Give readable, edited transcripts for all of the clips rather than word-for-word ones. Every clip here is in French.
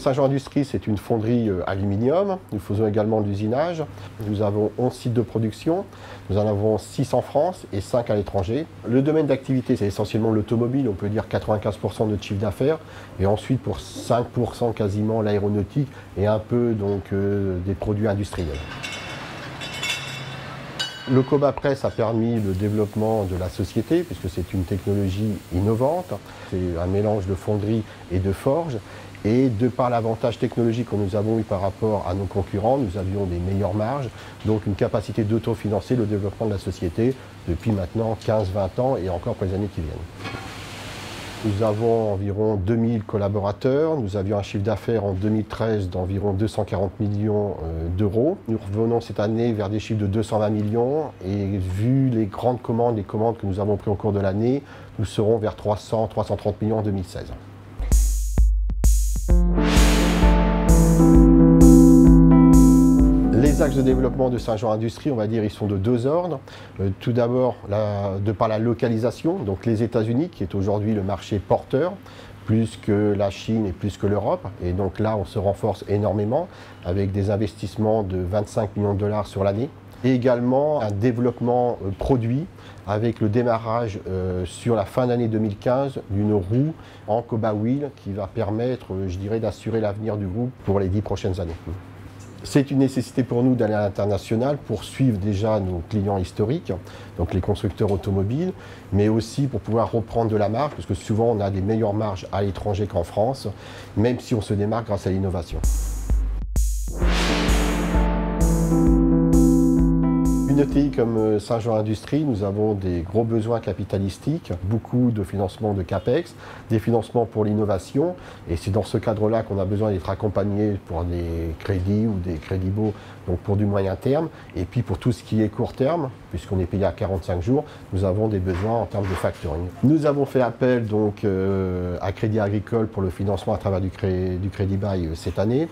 Saint-Jean Industrie, c'est une fonderie aluminium. Nous faisons également de l'usinage. Nous avons 11 sites de production. Nous en avons 6 en France et 5 à l'étranger. Le domaine d'activité, c'est essentiellement l'automobile, on peut dire 95% de notre chiffre d'affaires. Et ensuite, pour 5% quasiment, l'aéronautique et un peu donc, des produits industriels. Le Coba Press a permis le développement de la société puisque c'est une technologie innovante. C'est un mélange de fonderie et de forge. Et de par l'avantage technologique que nous avons eu par rapport à nos concurrents, nous avions des meilleures marges, donc une capacité d'autofinancer le développement de la société depuis maintenant 15-20 ans et encore pour les années qui viennent. Nous avons environ 2000 collaborateurs. Nous avions un chiffre d'affaires en 2013 d'environ 240 millions d'euros. Nous revenons cette année vers des chiffres de 220 millions et vu les grandes commandes, les commandes que nous avons prises au cours de l'année, nous serons vers 300-330 millions en 2016. Les axes de développement de Saint-Jean Industrie, on va dire, ils sont de deux ordres. Tout d'abord, de par la localisation, donc les États-Unis, qui est aujourd'hui le marché porteur, plus que la Chine et plus que l'Europe. Et donc là, on se renforce énormément avec des investissements de 25 millions de dollars sur l'année. Et également un développement produit avec le démarrage sur la fin d'année 2015 d'une roue en Coba Wheel qui va permettre, je dirais, d'assurer l'avenir du groupe pour les 10 prochaines années. C'est une nécessité pour nous d'aller à l'international pour suivre déjà nos clients historiques, donc les constructeurs automobiles, mais aussi pour pouvoir reprendre de la marge, parce que souvent on a des meilleures marges à l'étranger qu'en France, même si on se démarque grâce à l'innovation. Une ETI comme Saint-Jean Industrie, nous avons des gros besoins capitalistiques, beaucoup de financements de CAPEX, des financements pour l'innovation, et c'est dans ce cadre-là qu'on a besoin d'être accompagné pour des crédits ou des crédits baux, donc pour du moyen terme, et puis pour tout ce qui est court terme, puisqu'on est payé à 45 jours, nous avons des besoins en termes de factoring. Nous avons fait appel donc à Crédit Agricole pour le financement à travers du Crédit Bail cette année,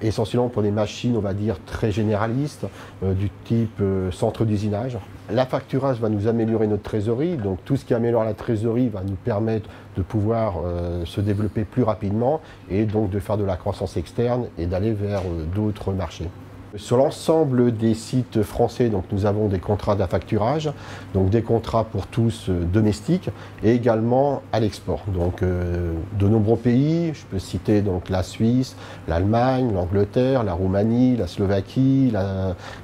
essentiellement pour des machines, on va dire, très généralistes, du type centre d'usinage. La facturage va nous améliorer notre trésorerie, donc tout ce qui améliore la trésorerie va nous permettre de pouvoir se développer plus rapidement et donc de faire de la croissance externe et d'aller vers d'autres marchés. Sur l'ensemble des sites français, donc, nous avons des contrats d'affacturage, donc des contrats pour tous domestiques et également à l'export. Donc de nombreux pays, je peux citer donc la Suisse, l'Allemagne, l'Angleterre, la Roumanie, la Slovaquie,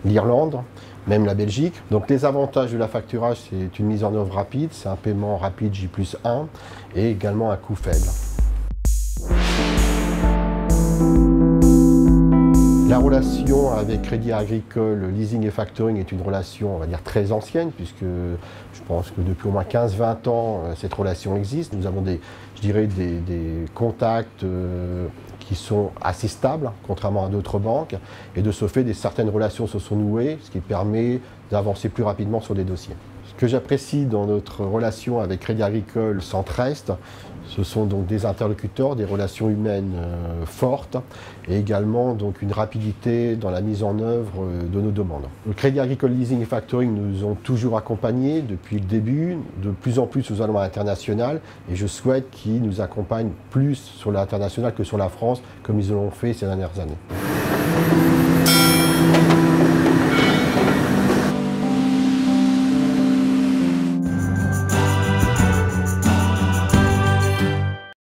l'Irlande, même la Belgique. Donc les avantages de l'affacturage, c'est une mise en œuvre rapide, c'est un paiement rapide J+1 et également un coût faible. La relation avec Crédit Agricole, leasing et factoring est une relation, on va dire, très ancienne, puisque je pense que depuis au moins 15-20 ans, cette relation existe. Nous avons des contacts qui sont assez stables, contrairement à d'autres banques, et de ce fait, certaines relations se sont nouées, ce qui permet d'avancer plus rapidement sur des dossiers. Ce que j'apprécie dans notre relation avec Crédit Agricole Centre-Est, ce sont donc des interlocuteurs, des relations humaines fortes et également donc une rapidité dans la mise en œuvre de nos demandes. Le Crédit Agricole Leasing et Factoring nous ont toujours accompagnés depuis le début. De plus en plus, nous allons à l'international et je souhaite qu'ils nous accompagnent plus sur l'international que sur la France, comme ils l'ont fait ces dernières années.